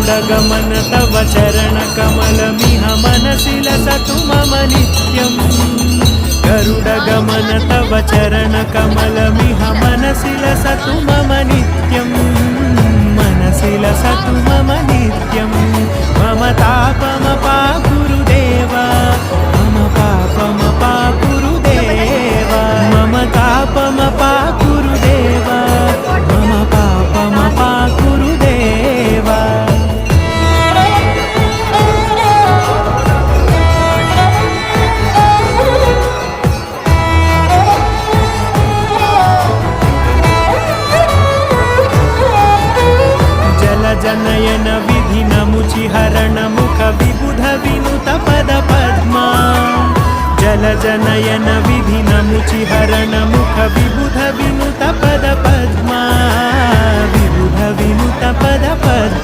गरुडगमन तव चरणकमलमिह मनसि लसतु मम नित्यम् गरुडगमन तव चरणकमलमिह मनसि लसतु मम नित्यम् मनसि लसतु मम नित्यम् मम तापमपा गुरुदेव मम पापमपा गुरुदेव मम तापमपा गुरुदेव मम पापमपा गुरुदेव जनयन विधिनमुचिहरण मुख विबुध विनुत पद पद्मा जलजनयन विधिनमुचिहरण मुख विबुध विनुत पद पद्मा विबुध विनुत पद पद्मा